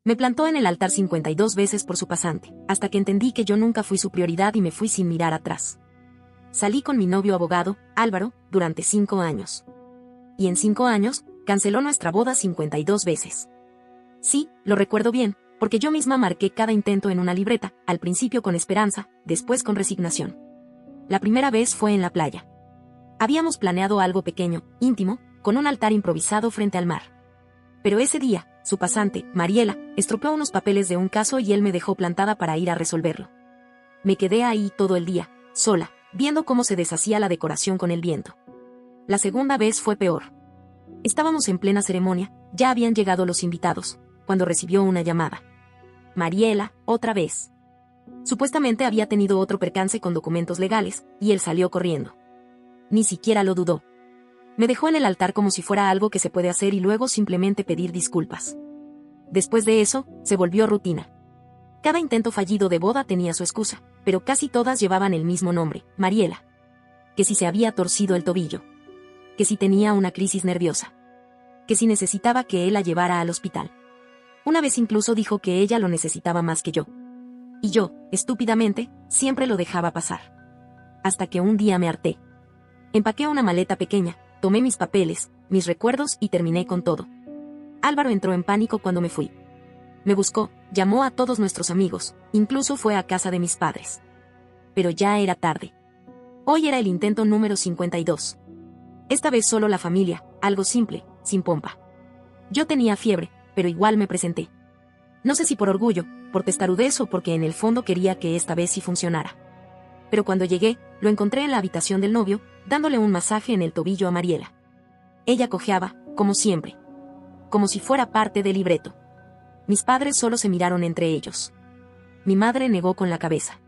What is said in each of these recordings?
Me plantó en el altar 52 veces por su pasante, hasta que entendí que yo nunca fui su prioridad y me fui sin mirar atrás. Salí con mi novio abogado, Álvaro, durante 5 años. Y en 5 años, canceló nuestra boda 52 veces. Sí, lo recuerdo bien, porque yo misma marqué cada intento en una libreta, al principio con esperanza, después con resignación. La primera vez fue en la playa. Habíamos planeado algo pequeño, íntimo, con un altar improvisado frente al mar. Pero ese día, su pasante, Mariela, estropeó unos papeles de un caso y él me dejó plantada para ir a resolverlo. Me quedé ahí todo el día, sola, viendo cómo se deshacía la decoración con el viento. La segunda vez fue peor. Estábamos en plena ceremonia, ya habían llegado los invitados, cuando recibió una llamada. Mariela, otra vez. Supuestamente había tenido otro percance con documentos legales, y él salió corriendo. Ni siquiera lo dudó. Me dejó en el altar como si fuera algo que se puede hacer y luego simplemente pedir disculpas. Después de eso, se volvió rutina. Cada intento fallido de boda tenía su excusa, pero casi todas llevaban el mismo nombre, Mariela. Que si se había torcido el tobillo. Que si tenía una crisis nerviosa. Que si necesitaba que él la llevara al hospital. Una vez incluso dijo que ella lo necesitaba más que yo. Y yo, estúpidamente, siempre lo dejaba pasar. Hasta que un día me harté. Empaqué una maleta pequeña, tomé mis papeles, mis recuerdos y terminé con todo. Álvaro entró en pánico cuando me fui. Me buscó, llamó a todos nuestros amigos, incluso fue a casa de mis padres. Pero ya era tarde. Hoy era el intento número 52. Esta vez solo la familia, algo simple, sin pompa. Yo tenía fiebre, pero igual me presenté. No sé si por orgullo, por testarudez o porque en el fondo quería que esta vez sí funcionara. Pero cuando llegué, lo encontré en la habitación del novio, dándole un masaje en el tobillo a Mariela. Ella cojeaba, como siempre. Como si fuera parte del libreto. Mis padres solo se miraron entre ellos. Mi madre negó con la cabeza.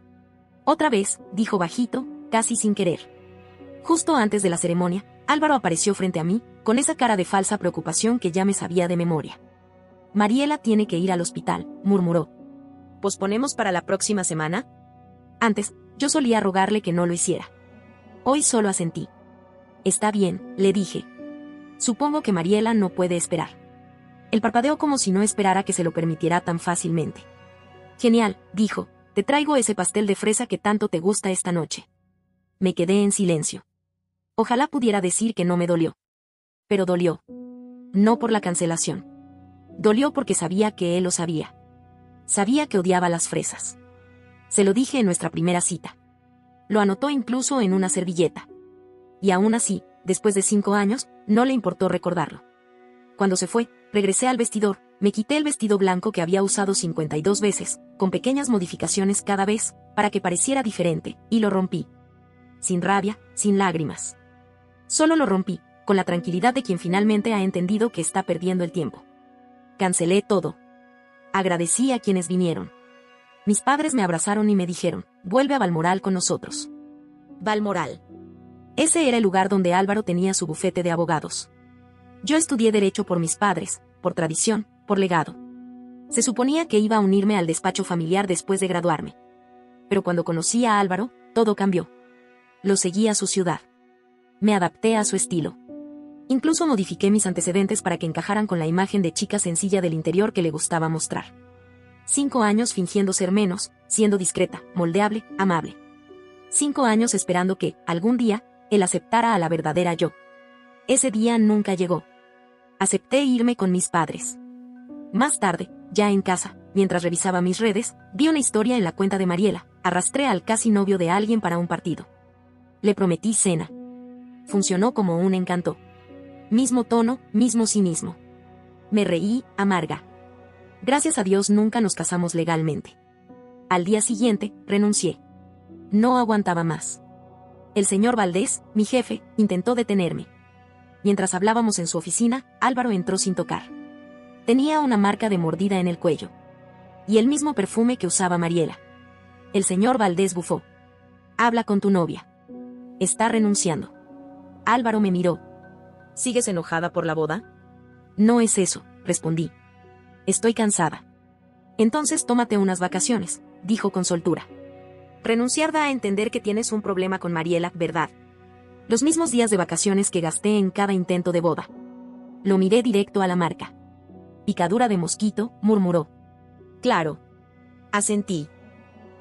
Otra vez, dijo bajito, casi sin querer. Justo antes de la ceremonia, Álvaro apareció frente a mí, con esa cara de falsa preocupación que ya me sabía de memoria. Mariela tiene que ir al hospital, murmuró. ¿Posponemos para la próxima semana? Antes, yo solía rogarle que no lo hiciera. Hoy solo asentí. Está bien, le dije. Supongo que Mariela no puede esperar. Él parpadeó como si no esperara que se lo permitiera tan fácilmente. Genial, dijo, te traigo ese pastel de fresa que tanto te gusta esta noche. Me quedé en silencio. Ojalá pudiera decir que no me dolió. Pero dolió. No por la cancelación. Dolió porque sabía que él lo sabía. Sabía que odiaba las fresas. Se lo dije en nuestra primera cita. Lo anotó incluso en una servilleta. Y aún así, después de 5 años, no le importó recordarlo. Cuando se fue, regresé al vestidor, me quité el vestido blanco que había usado 52 veces, con pequeñas modificaciones cada vez, para que pareciera diferente, y lo rompí. Sin rabia, sin lágrimas. Solo lo rompí, con la tranquilidad de quien finalmente ha entendido que está perdiendo el tiempo. Cancelé todo. Agradecí a quienes vinieron. Mis padres me abrazaron y me dijeron, vuelve a Balmoral con nosotros. Balmoral. Ese era el lugar donde Álvaro tenía su bufete de abogados. Yo estudié Derecho por mis padres, por tradición, por legado. Se suponía que iba a unirme al despacho familiar después de graduarme. Pero cuando conocí a Álvaro, todo cambió. Lo seguí a su ciudad. Me adapté a su estilo. Incluso modifiqué mis antecedentes para que encajaran con la imagen de chica sencilla del interior que le gustaba mostrar. 5 años fingiendo ser menos, siendo discreta, moldeable, amable. 5 años esperando que, algún día, él aceptara a la verdadera yo. Ese día nunca llegó. Acepté irme con mis padres. Más tarde, ya en casa, mientras revisaba mis redes, vi una historia en la cuenta de Mariela, arrastré al casi novio de alguien para un partido. Le prometí cena. Funcionó como un encanto. Mismo tono, mismo cinismo. Me reí, amarga. Gracias a Dios nunca nos casamos legalmente. Al día siguiente, renuncié. No aguantaba más. El señor Valdés, mi jefe, intentó detenerme. Mientras hablábamos en su oficina, Álvaro entró sin tocar. Tenía una marca de mordida en el cuello. Y el mismo perfume que usaba Mariela. El señor Valdés bufó. Habla con tu novia. Está renunciando. Álvaro me miró. ¿Sigues enojada por la boda? No es eso, respondí. Estoy cansada. Entonces tómate unas vacaciones, dijo con soltura. Renunciar da a entender que tienes un problema con Mariela, ¿verdad? Los mismos días de vacaciones que gasté en cada intento de boda. Lo miré directo a la marca. Picadura de mosquito, murmuró. Claro. Asentí.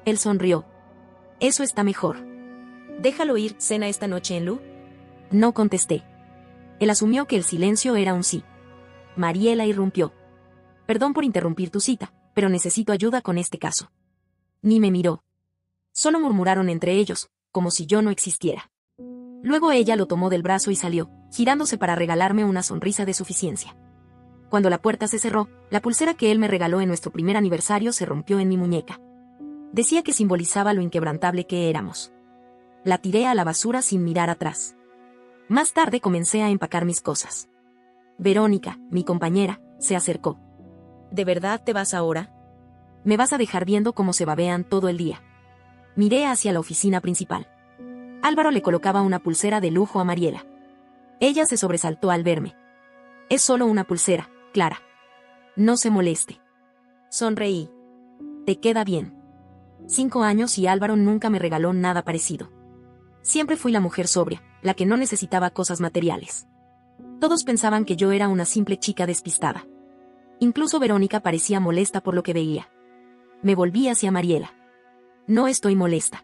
Él sonrió. Eso está mejor. Déjalo ir, ¿cena esta noche en Lu? No contesté. Él asumió que el silencio era un sí. Mariela irrumpió. Perdón por interrumpir tu cita, pero necesito ayuda con este caso. Ni me miró. Solo murmuraron entre ellos, como si yo no existiera. Luego ella lo tomó del brazo y salió, girándose para regalarme una sonrisa de suficiencia. Cuando la puerta se cerró, la pulsera que él me regaló en nuestro primer aniversario se rompió en mi muñeca. Decía que simbolizaba lo inquebrantable que éramos. La tiré a la basura sin mirar atrás. Más tarde comencé a empacar mis cosas. Verónica, mi compañera, se acercó. ¿De verdad te vas ahora? ¿Me vas a dejar viendo cómo se babean todo el día? Miré hacia la oficina principal. Álvaro le colocaba una pulsera de lujo a Mariela. Ella se sobresaltó al verme. Es solo una pulsera, Clara. No se moleste. Sonreí. Te queda bien. 5 años y Álvaro nunca me regaló nada parecido. Siempre fui la mujer sobria, la que no necesitaba cosas materiales. Todos pensaban que yo era una simple chica despistada. Incluso Verónica parecía molesta por lo que veía. Me volví hacia Mariela. No estoy molesta.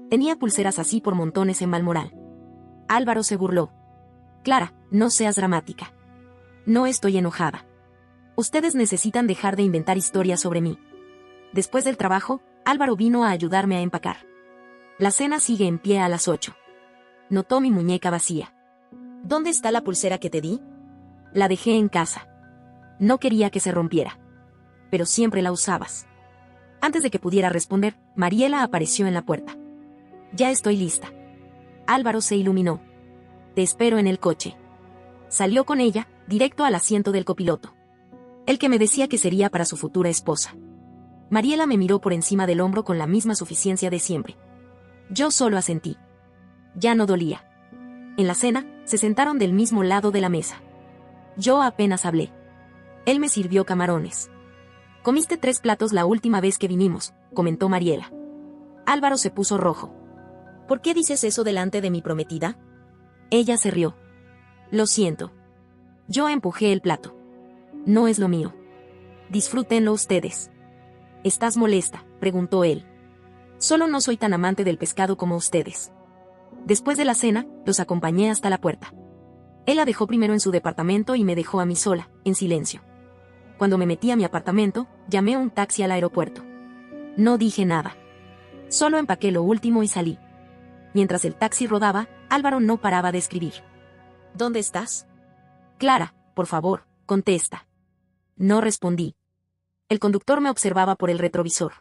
Tenía pulseras así por montones en Balmoral. Álvaro se burló. Clara, no seas dramática. No estoy enojada. Ustedes necesitan dejar de inventar historias sobre mí. Después del trabajo, Álvaro vino a ayudarme a empacar. La cena sigue en pie a las 8. Notó mi muñeca vacía. ¿Dónde está la pulsera que te di? La dejé en casa. No quería que se rompiera. Pero siempre la usabas. Antes de que pudiera responder, Mariela apareció en la puerta. Ya estoy lista. Álvaro se iluminó. Te espero en el coche. Salió con ella, directo al asiento del copiloto. El que me decía que sería para su futura esposa. Mariela me miró por encima del hombro con la misma suficiencia de siempre. Yo solo asentí. Ya no dolía. En la cena, se sentaron del mismo lado de la mesa. Yo apenas hablé. Él me sirvió camarones. Comiste 3 platos la última vez que vinimos, comentó Mariela. Álvaro se puso rojo. ¿Por qué dices eso delante de mi prometida? Ella se rió. Lo siento. Yo empujé el plato. No es lo mío. Disfrútenlo ustedes. ¿Estás molesta?, preguntó él. Solo no soy tan amante del pescado como ustedes. Después de la cena, los acompañé hasta la puerta. Él la dejó primero en su departamento y me dejó a mí sola, en silencio. Cuando me metí a mi apartamento, llamé a un taxi al aeropuerto. No dije nada. Solo empaqué lo último y salí. Mientras el taxi rodaba, Álvaro no paraba de escribir. ¿Dónde estás? Clara, por favor, contesta. No respondí. El conductor me observaba por el retrovisor.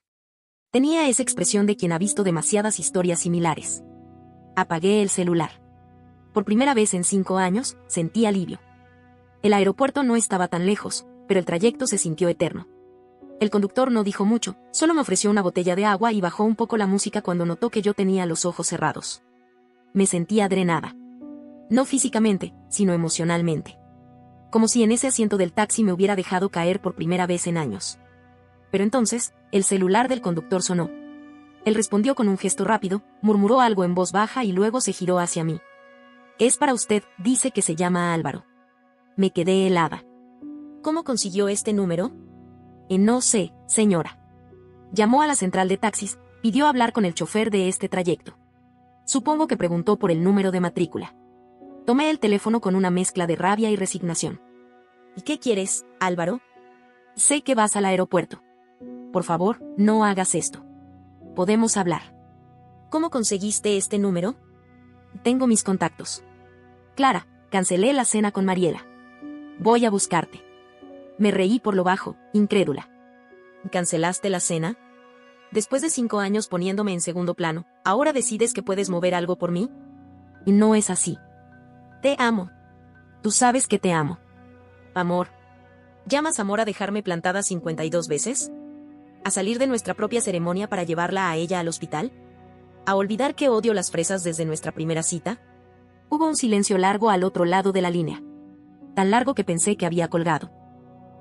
Tenía esa expresión de quien ha visto demasiadas historias similares. Apagué el celular. Por primera vez en 5 años, sentí alivio. El aeropuerto no estaba tan lejos, pero el trayecto se sintió eterno. El conductor no dijo mucho, solo me ofreció una botella de agua y bajó un poco la música cuando notó que yo tenía los ojos cerrados. Me sentía drenada. No físicamente, sino emocionalmente. Como si en ese asiento del taxi me hubiera dejado caer por primera vez en años. Pero entonces, el celular del conductor sonó. Él respondió con un gesto rápido, murmuró algo en voz baja y luego se giró hacia mí. Es para usted, dice que se llama Álvaro. Me quedé helada. ¿Cómo consiguió este número? No sé, señora. Llamó a la central de taxis, pidió hablar con el chofer de este trayecto. Supongo que preguntó por el número de matrícula. Tomé el teléfono con una mezcla de rabia y resignación. ¿Y qué quieres, Álvaro? Sé que vas al aeropuerto. Por favor, no hagas esto. Podemos hablar. ¿Cómo conseguiste este número? Tengo mis contactos. Clara, cancelé la cena con Mariela. Voy a buscarte. Me reí por lo bajo, incrédula. ¿Cancelaste la cena? Después de 5 años poniéndome en segundo plano, ¿ahora decides que puedes mover algo por mí? No es así. Te amo. Tú sabes que te amo. Amor. ¿Llamas amor a dejarme plantada 52 veces? ¿A salir de nuestra propia ceremonia para llevarla a ella al hospital? ¿A olvidar que odio las fresas desde nuestra primera cita? Hubo un silencio largo al otro lado de la línea. Tan largo que pensé que había colgado.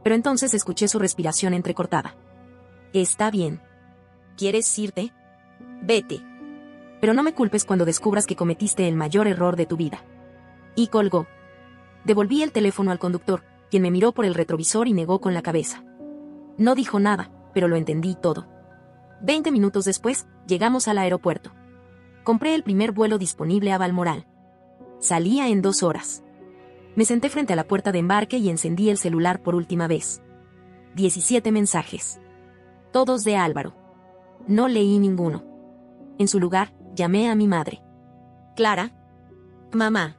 Pero entonces escuché su respiración entrecortada. Está bien. ¿Quieres irte? Vete. Pero no me culpes cuando descubras que cometiste el mayor error de tu vida. Y colgó. Devolví el teléfono al conductor, quien me miró por el retrovisor y negó con la cabeza. No dijo nada, pero lo entendí todo. 20 minutos después, llegamos al aeropuerto. Compré el primer vuelo disponible a Balmoral. Salía en 2 horas. Me senté frente a la puerta de embarque y encendí el celular por última vez. 17 mensajes. Todos de Álvaro. No leí ninguno. En su lugar, llamé a mi madre. Clara. Mamá.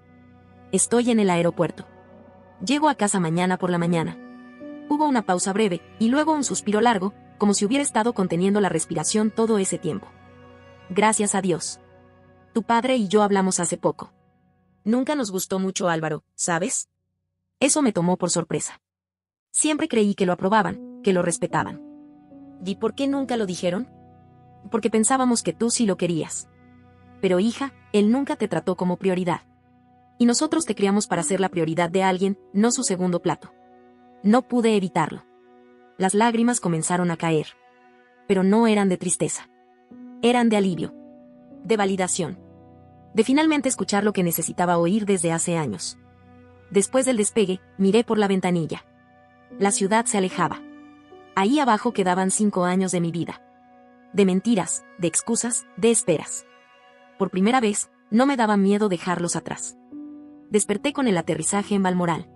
Estoy en el aeropuerto. Llego a casa mañana por la mañana. Hubo una pausa breve, y luego un suspiro largo, como si hubiera estado conteniendo la respiración todo ese tiempo. Gracias a Dios. Tu padre y yo hablamos hace poco. Nunca nos gustó mucho Álvaro, ¿sabes? Eso me tomó por sorpresa. Siempre creí que lo aprobaban, que lo respetaban. ¿Y por qué nunca lo dijeron? Porque pensábamos que tú sí lo querías. Pero hija, él nunca te trató como prioridad. Y nosotros te criamos para ser la prioridad de alguien, no su segundo plato. No pude evitarlo. Las lágrimas comenzaron a caer. Pero no eran de tristeza. Eran de alivio. De validación. De finalmente escuchar lo que necesitaba oír desde hace años. Después del despegue, miré por la ventanilla. La ciudad se alejaba. Ahí abajo quedaban 5 años de mi vida. De mentiras, de excusas, de esperas. Por primera vez, no me daba miedo dejarlos atrás. Desperté con el aterrizaje en Balmoral.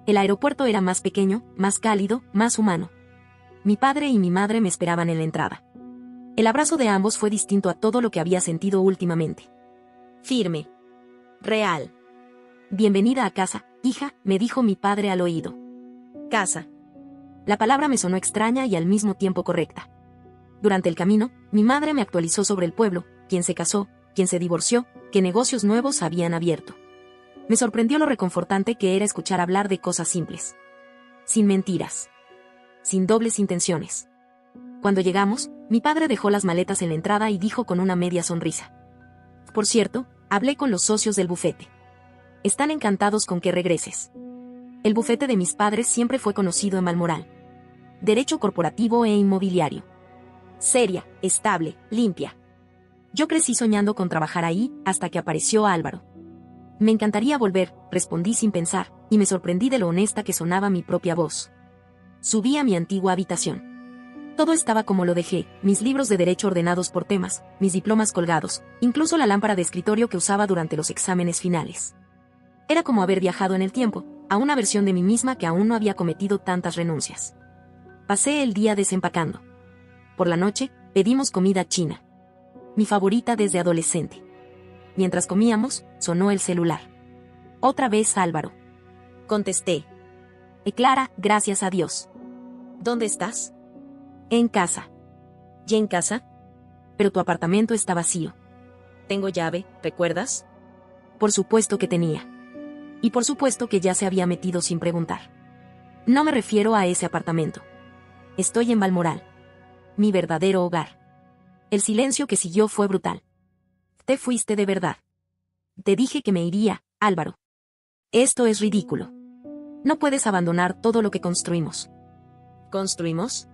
El aeropuerto era más pequeño, más cálido, más humano. Mi padre y mi madre me esperaban en la entrada. El abrazo de ambos fue distinto a todo lo que había sentido últimamente. Firme. Real. Bienvenida a casa, hija, me dijo mi padre al oído. Casa. La palabra me sonó extraña y al mismo tiempo correcta. Durante el camino, mi madre me actualizó sobre el pueblo, quién se casó, quién se divorció, qué negocios nuevos habían abierto. Me sorprendió lo reconfortante que era escuchar hablar de cosas simples. Sin mentiras. Sin dobles intenciones. Cuando llegamos, mi padre dejó las maletas en la entrada y dijo con una media sonrisa. Por cierto, hablé con los socios del bufete. Están encantados con que regreses. El bufete de mis padres siempre fue conocido en Balmoral. Derecho corporativo e inmobiliario. Seria, estable, limpia. Yo crecí soñando con trabajar ahí, hasta que apareció Álvaro. Me encantaría volver, respondí sin pensar, y me sorprendí de lo honesta que sonaba mi propia voz. Subí a mi antigua habitación. Todo estaba como lo dejé, mis libros de derecho ordenados por temas, mis diplomas colgados, incluso la lámpara de escritorio que usaba durante los exámenes finales. Era como haber viajado en el tiempo, a una versión de mí misma que aún no había cometido tantas renuncias. Pasé el día desempacando. Por la noche, pedimos comida china. Mi favorita desde adolescente. Mientras comíamos, sonó el celular. Otra vez Álvaro. Contesté. Clara, gracias a Dios. ¿Dónde estás? En casa. ¿Y en casa? Pero tu apartamento está vacío. Tengo llave, ¿recuerdas? Por supuesto que tenía. Y por supuesto que ya se había metido sin preguntar. No me refiero a ese apartamento. Estoy en Balmoral. Mi verdadero hogar. El silencio que siguió fue brutal. Te fuiste de verdad. Te dije que me iría, Álvaro. Esto es ridículo. No puedes abandonar todo lo que construimos. ¿Construimos?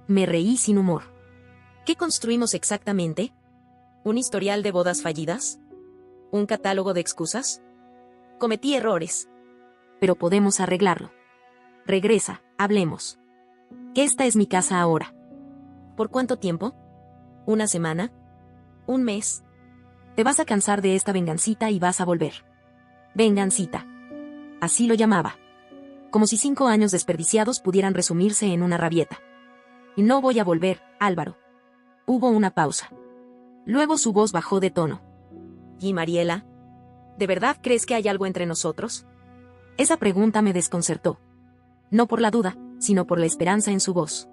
Me reí sin humor. ¿Qué construimos exactamente? ¿Un historial de bodas fallidas? ¿Un catálogo de excusas? Cometí errores. Pero podemos arreglarlo. Regresa, hablemos. Que esta es mi casa ahora. ¿Por cuánto tiempo? ¿Una semana? ¿Un mes? Te vas a cansar de esta vengancita y vas a volver. Vengancita. Así lo llamaba. Como si 5 años desperdiciados pudieran resumirse en una rabieta. Y no voy a volver, Álvaro. Hubo una pausa. Luego su voz bajó de tono. ¿Y Mariela? ¿De verdad crees que hay algo entre nosotros? Esa pregunta me desconcertó. No por la duda, sino por la esperanza en su voz.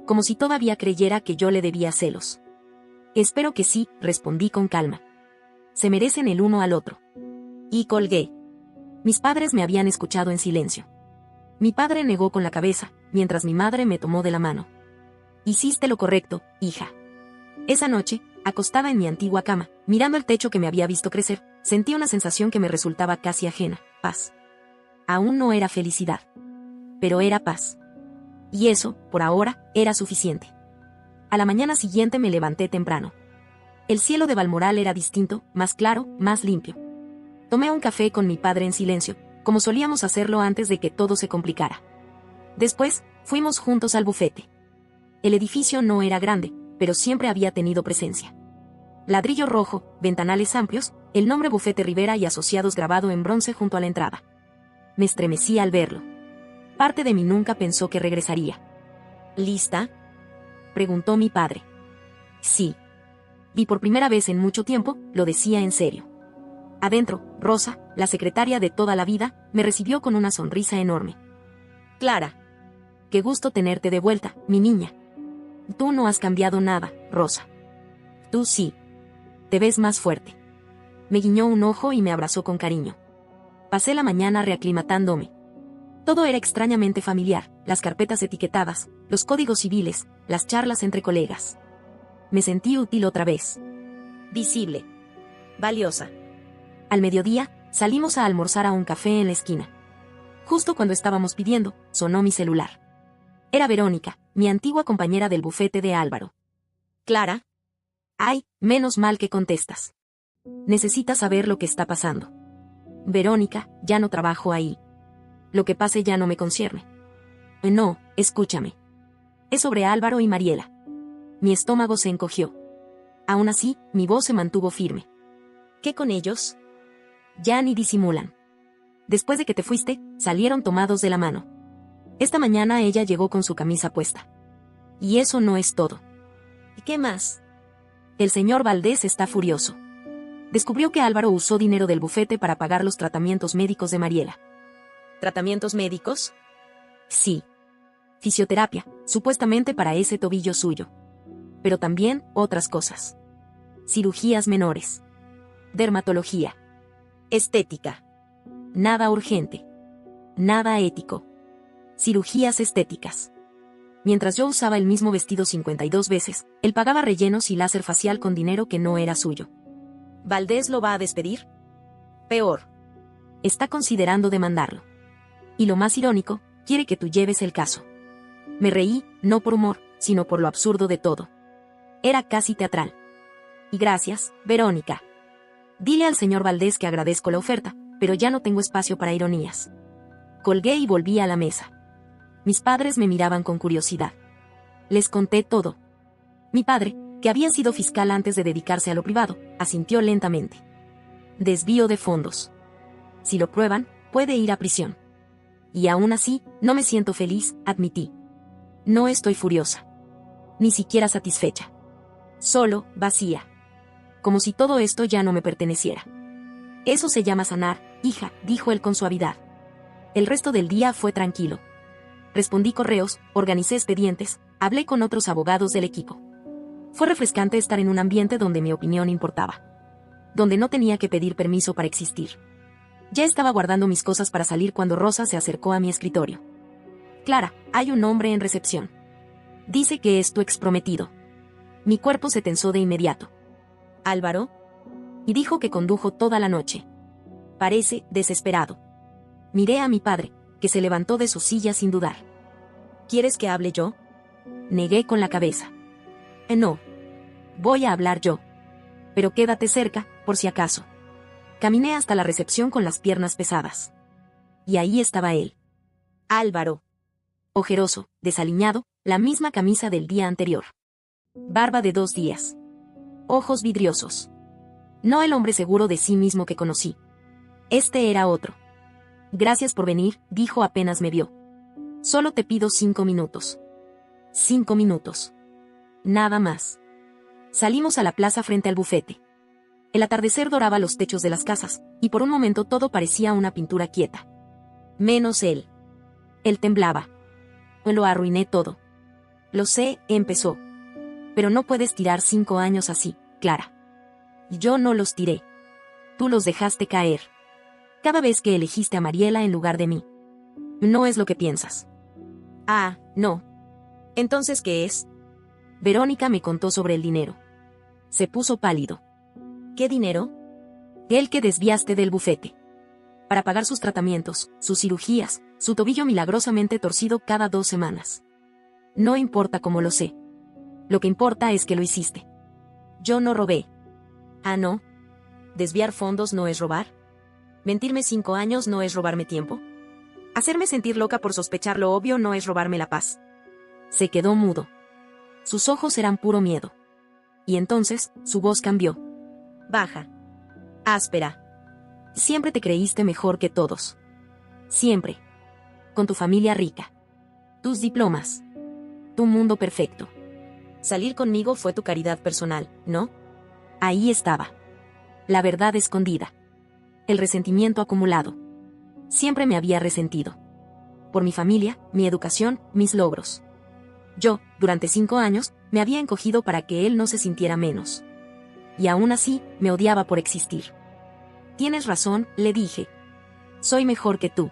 Como si todavía creyera que yo le debía celos. Espero que sí, respondí con calma. Se merecen el uno al otro. Y colgué. Mis padres me habían escuchado en silencio. Mi padre negó con la cabeza, mientras mi madre me tomó de la mano. Hiciste lo correcto, hija. Esa noche, acostada en mi antigua cama, mirando el techo que me había visto crecer, sentí una sensación que me resultaba casi ajena, paz. Aún no era felicidad. Pero era paz. Y eso, por ahora, era suficiente. A la mañana siguiente me levanté temprano. El cielo de Balmoral era distinto, más claro, más limpio. Tomé un café con mi padre en silencio, como solíamos hacerlo antes de que todo se complicara. Después, fuimos juntos al bufete. El edificio no era grande, pero siempre había tenido presencia. Ladrillo rojo, ventanales amplios, el nombre Bufete Rivera y Asociados grabado en bronce junto a la entrada. Me estremecí al verlo. Parte de mí nunca pensó que regresaría. ¿Lista?, preguntó mi padre. Sí. Y por primera vez en mucho tiempo, lo decía en serio. Adentro, Rosa, la secretaria de toda la vida, me recibió con una sonrisa enorme. Clara. Qué gusto tenerte de vuelta, mi niña. Tú no has cambiado nada, Rosa. Tú sí. Te ves más fuerte. Me guiñó un ojo y me abrazó con cariño. Pasé la mañana reaclimatándome. Todo era extrañamente familiar, las carpetas etiquetadas, los códigos civiles, las charlas entre colegas. Me sentí útil otra vez. Visible. Valiosa. Al mediodía, salimos a almorzar a un café en la esquina. Justo cuando estábamos pidiendo, sonó mi celular. Era Verónica, mi antigua compañera del bufete de Álvaro. Clara. Ay, menos mal que contestas. Necesitas saber lo que está pasando. Verónica, ya no trabajo ahí. Lo que pase ya no me concierne. No, escúchame. Es sobre Álvaro y Mariela. Mi estómago se encogió. Aún así, mi voz se mantuvo firme. ¿Qué con ellos? Ya ni disimulan. Después de que te fuiste, salieron tomados de la mano. Esta mañana ella llegó con su camisa puesta. Y eso no es todo. ¿Y qué más? El señor Valdés está furioso. Descubrió que Álvaro usó dinero del bufete para pagar los tratamientos médicos de Mariela. ¿Tratamientos médicos? Sí. Fisioterapia, supuestamente para ese tobillo suyo. Pero también otras cosas. Cirugías menores. Dermatología. Estética. Nada urgente. Nada ético. Cirugías estéticas. Mientras yo usaba el mismo vestido 52 veces, él pagaba rellenos y láser facial con dinero que no era suyo. ¿Valdés lo va a despedir? Peor. Está considerando demandarlo. Y lo más irónico, quiere que tú lleves el caso. Me reí, no por humor, sino por lo absurdo de todo. Era casi teatral. Y gracias, Verónica. Dile al señor Valdés que agradezco la oferta, pero ya no tengo espacio para ironías. Colgué y volví a la mesa. Mis padres me miraban con curiosidad. Les conté todo. Mi padre, que había sido fiscal antes de dedicarse a lo privado, asintió lentamente. Desvío de fondos. Si lo prueban, puede ir a prisión. Y aún así, no me siento feliz, admití. No estoy furiosa. Ni siquiera satisfecha. Solo, vacía. Como si todo esto ya no me perteneciera. Eso se llama sanar, hija, dijo él con suavidad. El resto del día fue tranquilo. Respondí correos, organicé expedientes, hablé con otros abogados del equipo. Fue refrescante estar en un ambiente donde mi opinión importaba. Donde no tenía que pedir permiso para existir. Ya estaba guardando mis cosas para salir cuando Rosa se acercó a mi escritorio. Clara, hay un hombre en recepción. Dice que es tu exprometido. Mi cuerpo se tensó de inmediato. ¿Álvaro? Y dijo que condujo toda la noche. Parece desesperado. Miré a mi padre, que se levantó de su silla sin dudar. ¿Quieres que hable yo? Negué con la cabeza. No. Voy a hablar yo. Pero quédate cerca, por si acaso. Caminé hasta la recepción con las piernas pesadas. Y ahí estaba él. Álvaro. Ojeroso, desaliñado, la misma camisa del día anterior. Barba de 2 días. Ojos vidriosos. No el hombre seguro de sí mismo que conocí. Este era otro. Gracias por venir, dijo apenas me vio. Solo te pido 5 minutos. 5 minutos. Nada más. Salimos a la plaza frente al bufete. El atardecer doraba los techos de las casas, y por un momento todo parecía una pintura quieta. Menos él. Él temblaba. Lo arruiné todo. Lo sé, empezó. Pero no puedes tirar 5 años así, Clara. Yo no los tiré. Tú los dejaste caer. Cada vez que elegiste a Mariela en lugar de mí. No es lo que piensas. Ah, no. ¿Entonces qué es? Verónica me contó sobre el dinero. Se puso pálido. ¿Qué dinero? El que desviaste del bufete. Para pagar sus tratamientos, sus cirugías, su tobillo milagrosamente torcido cada 2 semanas. No importa cómo lo sé. Lo que importa es que lo hiciste. Yo no robé. Ah, ¿no? ¿Desviar fondos no es robar? ¿Mentirme 5 años no es robarme tiempo? ¿Hacerme sentir loca por sospechar lo obvio no es robarme la paz? Se quedó mudo. Sus ojos eran puro miedo. Y entonces, su voz cambió. Baja. Áspera. Siempre te creíste mejor que todos. Siempre. Con tu familia rica. Tus diplomas. Tu mundo perfecto. Salir conmigo fue tu caridad personal, ¿no? Ahí estaba. La verdad escondida. El resentimiento acumulado. Siempre me había resentido. Por mi familia, mi educación, mis logros. Yo, durante 5 años, me había encogido para que él no se sintiera menos. Y aún así, me odiaba por existir. Tienes razón, le dije. Soy mejor que tú.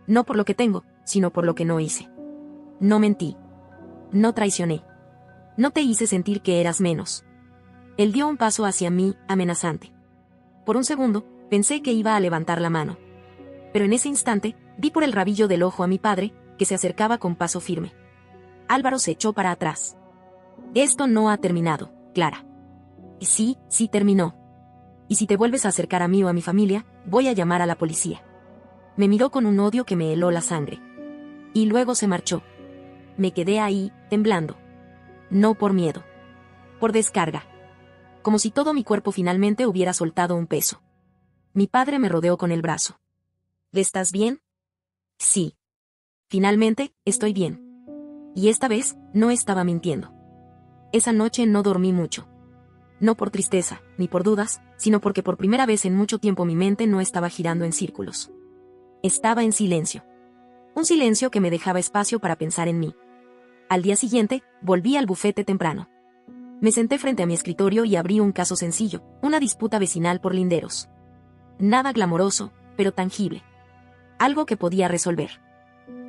No por lo que tengo, sino por lo que no hice. No mentí. No traicioné. No te hice sentir que eras menos. Él dio un paso hacia mí, amenazante. Por un segundo, pensé que iba a levantar la mano. Pero en ese instante, vi por el rabillo del ojo a mi padre, que se acercaba con paso firme. Álvaro se echó para atrás. Esto no ha terminado, Clara. Sí, sí terminó. Y si te vuelves a acercar a mí o a mi familia, voy a llamar a la policía. Me miró con un odio que me heló la sangre. Y luego se marchó. Me quedé ahí, temblando. No por miedo. Por descarga. Como si todo mi cuerpo finalmente hubiera soltado un peso. Mi padre me rodeó con el brazo. ¿Estás bien? Sí. Finalmente, estoy bien. Y esta vez, no estaba mintiendo. Esa noche no dormí mucho. No por tristeza, ni por dudas, sino porque por primera vez en mucho tiempo mi mente no estaba girando en círculos. Estaba en silencio. Un silencio que me dejaba espacio para pensar en mí. Al día siguiente, volví al bufete temprano. Me senté frente a mi escritorio y abrí un caso sencillo, una disputa vecinal por linderos. Nada glamoroso, pero tangible. Algo que podía resolver.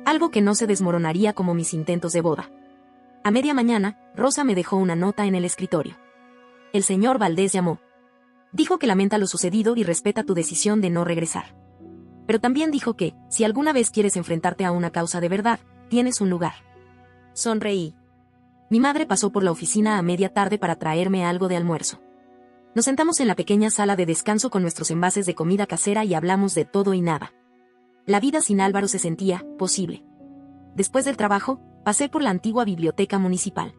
Algo que no se desmoronaría como mis intentos de boda. A media mañana, Rosa me dejó una nota en el escritorio. El señor Valdés llamó. Dijo que lamenta lo sucedido y respeta tu decisión de no regresar. Pero también dijo que, si alguna vez quieres enfrentarte a una causa de verdad, tienes un lugar. Sonreí. Mi madre pasó por la oficina a media tarde para traerme algo de almuerzo. Nos sentamos en la pequeña sala de descanso con nuestros envases de comida casera y hablamos de todo y nada. La vida sin Álvaro se sentía posible. Después del trabajo, pasé por la antigua biblioteca municipal.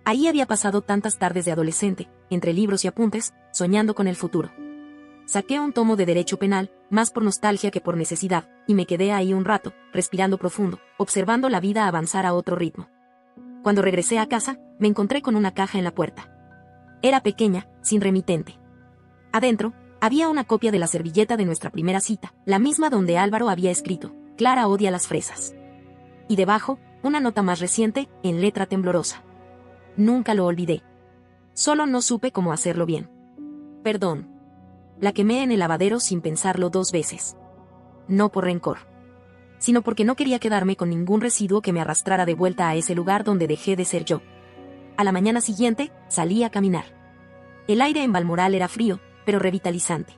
Ahí había pasado tantas tardes de adolescente, entre libros y apuntes, soñando con el futuro. Saqué un tomo de Derecho Penal, más por nostalgia que por necesidad, y me quedé ahí un rato, respirando profundo, observando la vida avanzar a otro ritmo. Cuando regresé a casa, me encontré con una caja en la puerta. Era pequeña, sin remitente. Adentro, había una copia de la servilleta de nuestra primera cita, la misma donde Álvaro había escrito, Clara odia las fresas. Y debajo, una nota más reciente, en letra temblorosa. Nunca lo olvidé. Solo no supe cómo hacerlo bien. Perdón. La quemé en el lavadero sin pensarlo 2 veces. No por rencor, sino porque no quería quedarme con ningún residuo que me arrastrara de vuelta a ese lugar donde dejé de ser yo. A la mañana siguiente, salí a caminar. El aire en Balmoral era frío, pero revitalizante.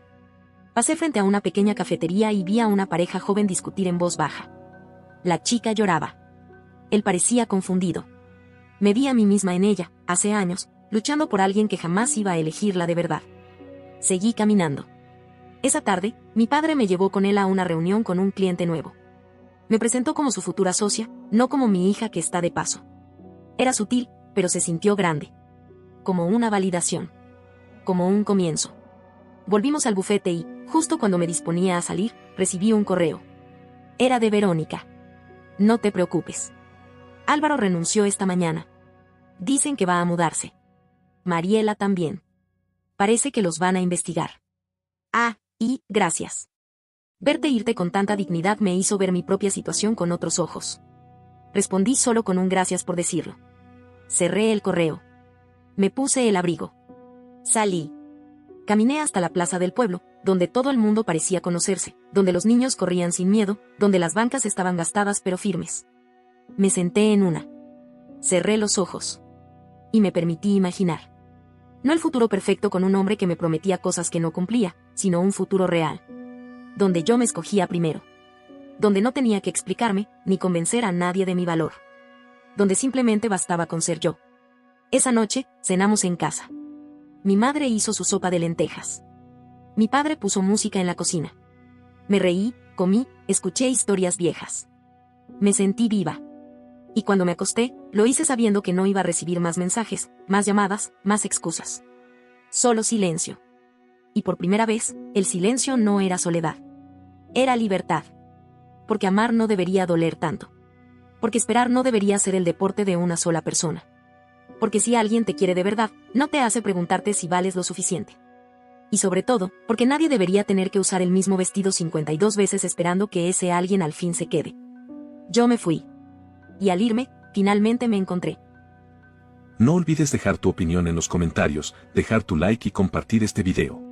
Pasé frente a una pequeña cafetería y vi a una pareja joven discutir en voz baja. La chica lloraba. Él parecía confundido. Me vi a mí misma en ella, hace años, luchando por alguien que jamás iba a elegirla de verdad. Seguí caminando. Esa tarde, mi padre me llevó con él a una reunión con un cliente nuevo. Me presentó como su futura socia, no como mi hija que está de paso. Era sutil, pero se sintió grande. Como una validación. Como un comienzo. Volvimos al bufete y, justo cuando me disponía a salir, recibí un correo. Era de Verónica. No te preocupes. Álvaro renunció esta mañana. Dicen que va a mudarse. Mariela también. Parece que los van a investigar. Ah, y, gracias. Verte irte con tanta dignidad me hizo ver mi propia situación con otros ojos. Respondí solo con un gracias por decirlo. Cerré el correo. Me puse el abrigo. Salí. Caminé hasta la plaza del pueblo, donde todo el mundo parecía conocerse, donde los niños corrían sin miedo, donde las bancas estaban gastadas pero firmes. Me senté en una. Cerré los ojos. Y me permití imaginar. No el futuro perfecto con un hombre que me prometía cosas que no cumplía, sino un futuro real. Donde yo me escogía primero. Donde no tenía que explicarme, ni convencer a nadie de mi valor. Donde simplemente bastaba con ser yo. Esa noche, cenamos en casa. Mi madre hizo su sopa de lentejas. Mi padre puso música en la cocina. Me reí, comí, escuché historias viejas. Me sentí viva. Y cuando me acosté, Lo hice sabiendo que no iba a recibir más mensajes, más llamadas, más excusas. Solo silencio. Y por primera vez, el silencio no era soledad. Era libertad. Porque amar no debería doler tanto. Porque esperar no debería ser el deporte de una sola persona. Porque si alguien te quiere de verdad, no te hace preguntarte si vales lo suficiente. Y sobre todo, porque nadie debería tener que usar el mismo vestido 52 veces esperando que ese alguien al fin se quede. Yo me fui. Y al irme, finalmente me encontré. No olvides dejar tu opinión en los comentarios, dejar tu like y compartir este video.